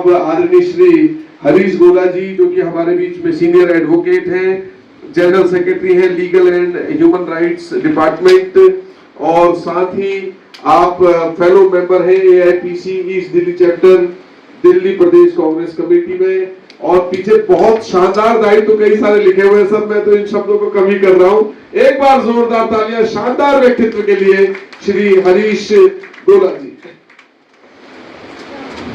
जनाब आदरणीय श्री हरीश गोला जी, जो कि हमारे बीच में सीनियर एडवोकेट हैं, जनरल सेक्रेटरी हैं legal and human rights department, और साथ ही आप फेलो मेंबर हैं एआईपीसी ईस्ट दिल्ली चैप्टर दिल्ली प्रदेश कांग्रेस कमेटी में, और पीछे बहुत शानदार दायित्व तो कई सारे लिखे हुए हैं सर, मैं तो इन शब्दों को कम ही कर रहा हूं। एक बार जोरदार तालियां शानदार व्यक्तित्व के लिए श्री हरीश गोला जी।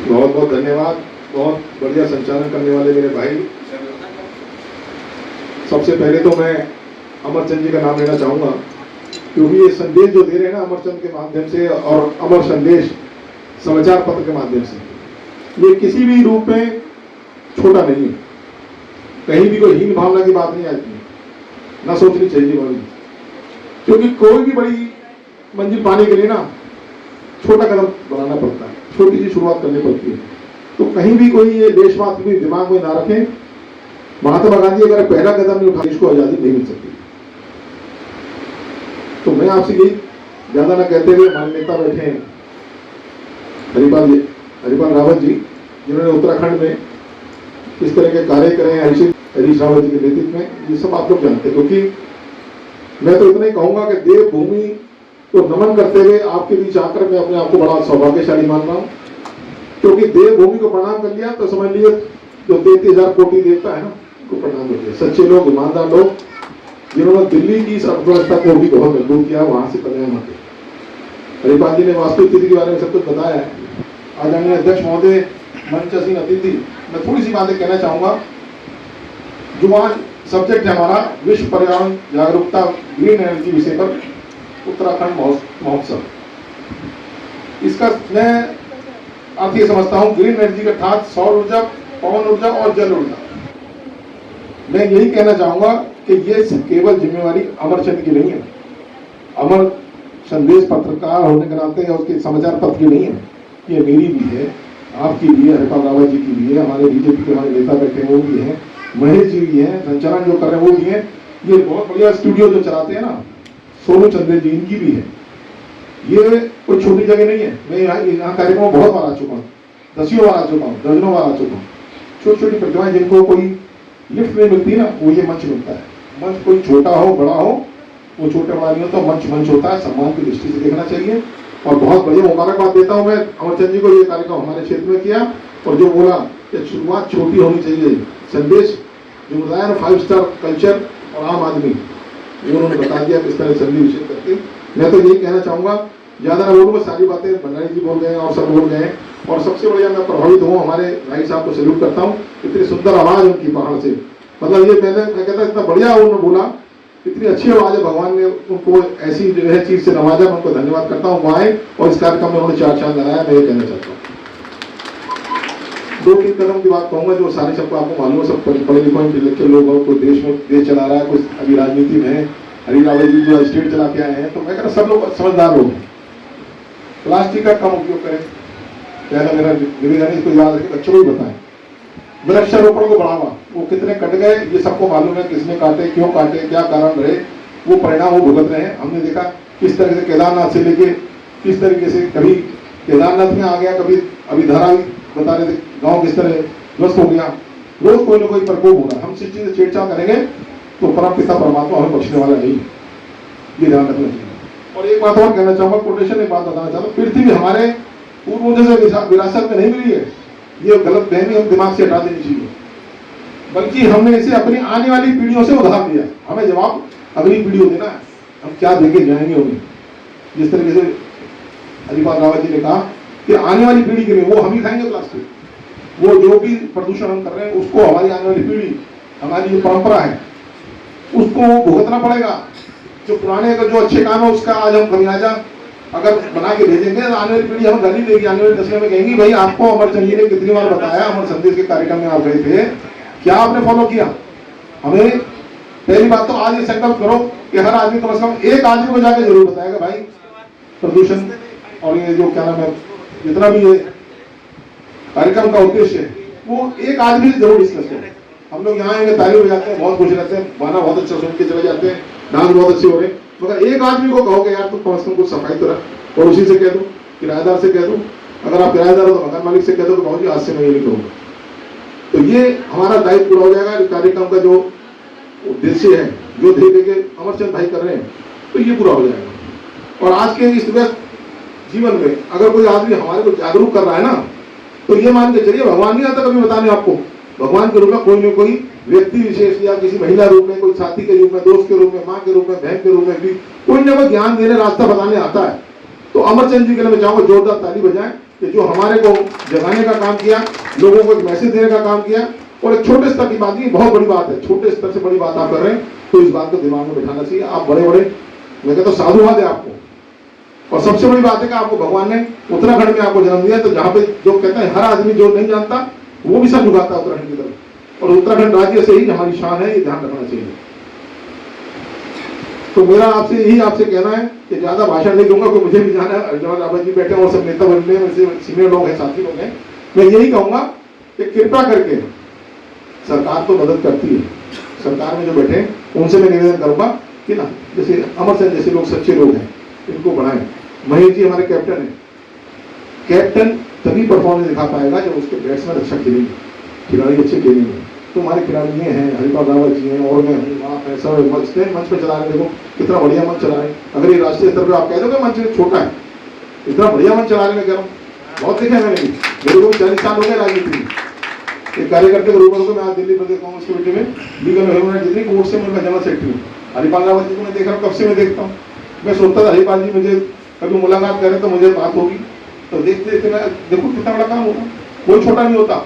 बहुत बहुत धन्यवाद। बहुत बढ़िया संचालन करने वाले मेरे भाई। सबसे पहले तो मैं अमरचंद जी का नाम लेना चाहूंगा, क्योंकि ये संदेश जो दे रहे हैं ना अमरचंद के माध्यम से और अमर संदेश समाचार पत्र के माध्यम से, ये किसी भी रूप में छोटा नहीं है। कहीं भी कोई हीन भावना की बात नहीं आती, ना सोचनी चाहिए वाली, क्योंकि कोई भी बड़ी मंजिल पाने के लिए ना छोटा कदम बनाना पड़ता है, छोटी सी शुरुआत करनी पड़ती है। तो कहीं भी कोई ये देशवाद भी दिमाग में ना रखें। महात्मा गांधी अगर पहला कदम नहीं उठा, देश को आजादी नहीं मिल सकती। तो मैं आपसे यही ज्यादा ना कहते हुए, हमारे नेता बैठे हैं हरिपाल रावत जी, जिन्होंने उत्तराखंड में किस तरह के कार्य करे हैं हरीश रावत जी के नेतृत्व में, ये सब आप लोग जानते हैं। क्योंकि मैं तो इतना ही कहूंगा कि देवभूमि को नमन करते हुए आपके बीच आकर मैं अपने आप को बड़ा सौभाग्यशाली मान रहा हूँ, क्योंकि देवभूमि को प्रणाम कर लिया तो समझ लीजिए जो 33,000 कोटि देवता है ना, उनको प्रणाम कर लिया। सच्चे लोग, ईमानदार लोग, जिन्होंने दिल्ली की इस अर्थव्यवस्था को भी बहुत मजबूत किया, वहां से कदम आते। हरिपाल जी ने वास्तविक स्थिति के बारे में सब कुछ बताया है। आदरणीय अध्यक्ष महोदय, मंचासीन अतिथि, मैं थोड़ी सी बातें कहना चाहूंगा। जुबान सब्जेक्ट है हमारा विश्व पर्यावरण जागरूकता ग्रीन एनर्जी विषय पर उत्तराखंड महोत्सव। इसका मैं अर्थ ये समझता हूं, ग्रीन एनर्जी का अर्थात सौर ऊर्जा, पवन ऊर्जा और जल ऊर्जा। मैं यही कहना चाहूंगा कि ये केवल जिम्मेवारी अमरचंद की नहीं है, अमर संदेश पत्रकार होने के नाते या उसके समाचार पत्र की नहीं है, ये मेरी भी है, आपकी भी है, हरिपाल रावत जी की भी है, हमारे बीजेपी के हमारे नेता बैठे हैं वो भी हैं, महेश जी भी हैं, संचालन जो कर रहे हैं वो भी हैं। ये बहुत बढ़िया स्टूडियो जो चलाते हैं ना सोनू चंद्र जी, इनकी भी है। ये कोई छोटी जगह नहीं है। मैं यहाँ कार्यक्रम बहुत बार आ चुका हूँ, दसियों बार आ चुका हूँ, दर्जनों बार आ चुका हूँ। छोटी छोटी प्रतिभाएं जिनको कोई लिफ्ट नहीं मिलती ना, वो ये मंच मिलता है। मंच कोई छोटा हो बड़ा हो, वो छोटा बड़ा नहीं होता, मंच मंच होता है, सम्मान की दृष्टि से देखना चाहिए। और बहुत बढ़िया मुबारकबाद देता हूँ मैं अमरचंद जी को, ये कार्यक्रम हमारे क्षेत्र में किया, और जो बोला कि शुरुआत छोटी होनी चाहिए। संदेश जो बताया ना 5 स्टार कल्चर और आम आदमी, ये उन्होंने बता दिया किस तरह संधि विषय करके। मैं तो यही कहना चाहूंगा, ज्यादा ना बोलूंगा, सारी बातें भंडारी जी बोल गए और सब बोल गए। और सबसे बढ़िया मैं प्रभावित हूँ, हमारे राय साहब को सैल्यूट करता हूँ, इतनी सुंदर आवाज उनकी पहाड़ से। मतलब ये पहले मैं कहता इतना बढ़िया उन्होंने बोला, इतनी अच्छी आवाज है, भगवान ने उनको ऐसी जो है चीज से नवाजा, मैं उनको धन्यवाद करता हूँ। आए और इस कार्यक्रम में उन्होंने 4 चांद लगाया, मैं ये कहना चाहता हूँ। 2-3 कदम की बात कहूंगा जो सारे सबको आपको मालूम है, सब पढ़े लिखे इंटेलेक्चुअल लोग हो, कोई देश में देश चला रहा है, कोई अभी राजनीति में है। हरी रावत जी जो स्टेट चला के आए हैं, तो मैं कहता सब लोग समझदार लोग हैं। प्लास्टिक का कम उपयोग करें, पहला मेरा निवेदन है, इसको याद रखें, बच्चों को भी बताएं। वृक्षारोपण को बढ़ावा, वो कितने कट गए ये सबको मालूम है, किसने काटे, क्यों काटे, क्या कारण रहे, वो परिणाम वो भुगत रहे हैं। हमने देखा किस तरह से केदारनाथ से लेके किस तरीके से कभी केदारनाथ में आ गया, कभी अभी धारावी बता रहे थे गाँव किस तरह ध्वस्त हो गया। रोज कोई ना कोई प्रकोप हो रहा है। हम इस चीज से छेड़छाड़ करेंगे तो परम पिता परमात्मा हमें बख्शने वाला नहीं, ये ध्यान रखना चाहिए। और एक बात और कहना चाहूंगा, कोटेशन एक बात बताना चाहता हूँ, पृथ्वी हमारे पूर्वजों से विरासत में नहीं मिली है, ये गलत फहमी हम दिमाग से हटा देनी चाहिए, बल्कि हमने इसे अपनी आने वाली पीढ़ियों से उधार दिया। हमें जवाब अगली पीढ़ी को देना है, हम क्या देके जाएंगे उन्हें। जिस तरीके से हरिपाल रावत जी ने कहा कि आने वाली पीढ़ी के लिए वो हम ही खाएंगे प्लास्टिक, वो जो भी प्रदूषण हम कर रहे हैं उसको हमारी आने वाली पीढ़ी, हमारी जो परंपरा है उसको भुगतना पड़ेगा। जो पुराने का जो अच्छे काम है उसका आज हम खमियाजा अगर बना के भेजेंगे, आने वाली पीढ़ी हम गाली देगी, आने वाली नस्लें में कहेंगी भाई आपको अमरचंद जी ने कितनी बार बताया, अमर संदेश के कार्यक्रम में आप गए थे, क्या आपने फॉलो किया। हमें पहली बात तो आज ये संकल्प करो कि हर आदमी कम से कम एक आदमी को जाकर जरूर बताएगा भाई प्रदूषण और ये जो क्या नाम है जितना भी ये कार्यक्रम का उद्देश्य है वो एक आदमी से जरूर डिस्कस करें। हम लोग यहाँ आएंगे, ताली बजाते हैं, बहुत खुश रहते हैं, गाना बहुत अच्छा सुन के चले जाते हैं, डांस बहुत अच्छे हो रहे हैं, मगर एक आदमी को कहोगे यार तुम कम से कम कुछ सफाई तो रख, और उसी से कह दूं, किराएदार से कह दूं, अगर आप किराएदार हो तो मकान मालिक से कह दो कि बाबू जी आज से मैं ये नहीं करूंगा। तो ये हमारा दायित्व पूरा हो जाएगा। कार्यक्रम का जो उद्देश्य है, जो धीरे धीरे अमरचंद भाई कर रहे हैं, तो ये पूरा हो जाएगा। और आज के इस व्यस्त जीवन में अगर कोई आदमी हमारे को जागरूक कर रहा है ना, तो ये मान के चलिए भगवान नहीं आता कभी बताने आपको। भगवान के रूप में कोई न कोई व्यक्ति विशेष या किसी महिला रूप में, कोई साथी के रूप में, दोस्त के रूप में, माँ के रूप में, बहन के रूप में भी कोई न कोई ज्ञान देने, रास्ता बताने आता है। तो अमरचंद जी के लिए मैं चाहूंगा जोरदार ताली बजाएं कि जो हमारे को जगाने का काम किया, लोगों को एक मैसेज देने का काम किया। और एक छोटे स्तर की बात नहीं, बहुत बड़ी बात है, छोटे स्तर से बड़ी बात आप कर रहे हैं, तो इस बात को दिमाग में बिठाना चाहिए। आप बड़े बड़े, मैं कहता हूँ साधुवाद है आपको। और सबसे बड़ी बात है कि आपको भगवान ने उत्तराखंड में आपको जन्म दिया, तो जहाँ पे जो कहते हैं हर आदमी जो नहीं जानता वो भी सर झुकाता है उत्तराखंड की तरफ। और उत्तराखंड राज्य से ही हमारी शान है, ये ध्यान रखना चाहिए। तो मेरा आपसे यही आपसे कहना है कि ज्यादा भाषण नहीं दूंगा, क्योंकि मुझे भी जाना है। अर्जुन रावत जी बैठे हैं और सब नेता बन रहे हैं, सीनियर लोग हैं, साथी लोग हैं। मैं यही कहूंगा कि कृपा करके, सरकार तो मदद करती है, सरकार में जो बैठे हैं उनसे मैं निवेदन करूंगा कि ना, जैसे अमरचंद जैसे लोग सच्चे लोग हैं, इनको बढ़ाएं। महेश जी हमारे कैप्टन है, कैप्टन तभी परफॉर्मेंस दिखा पाएगा जब उसके बैट्समैन अच्छा खेलेंगे, खिलाड़ी अच्छे खेलेंगे। तो हमारे खिलाड़ी ये हैं, हरिपाल रावत जी हैं, और मैं हूँ, आप हैं, सब मंच पे चला रहे हैं। देखो कितना बढ़िया मंच चला रहे हैं। अगर ये राष्ट्रीय स्तर पर आप कह दो कि मंच छोटा है, इतना बढ़िया मंच चला रहे हैं, मैं कह रहा हूँ बहुत देखे मैंने भी। मेरे को 40 साल हो गए राजनीति में, एक कार्यकर्ता के रूप में मैं आज दिल्ली प्रदेश कांग्रेस कमेटी में लीगल ह्यूमन जितनी कोर्ट से मैं जनरल सेक्रेटरी हूँ। हरिपाल रावत जी को मैं देख रहा हूँ, कब से मैं देखता हूँ। मैं सोचता था हरिपाल जी मुझे कभी मुलाकात करें तो मुझे बात होगी, तो देखते देखते मैं देखो कितना बड़ा काम होगा, कोई छोटा नहीं होता।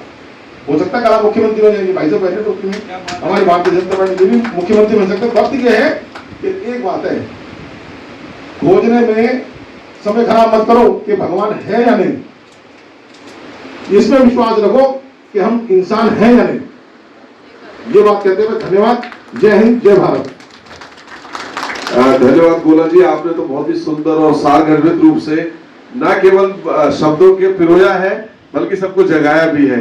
हो सकता है कल आप मुख्यमंत्री हो जाएंगे, भाई साहब बैठे टोपी में, हमारी भारतीय जनता पार्टी भी मुख्यमंत्री बन सकते। वक्त यह है कि एक बात है, खोजने में समय खराब मत करो कि भगवान है या नहीं, इसमें विश्वास रखो कि हम इंसान हैं या नहीं। ये बात कहते हुए धन्यवाद। जय हिंद, जय भारत। धन्यवाद गोला जी, आपने तो बहुत ही सुंदर और सारगर्भित रूप से न केवल शब्दों के पिरोया है, बल्कि सबको जगाया भी है।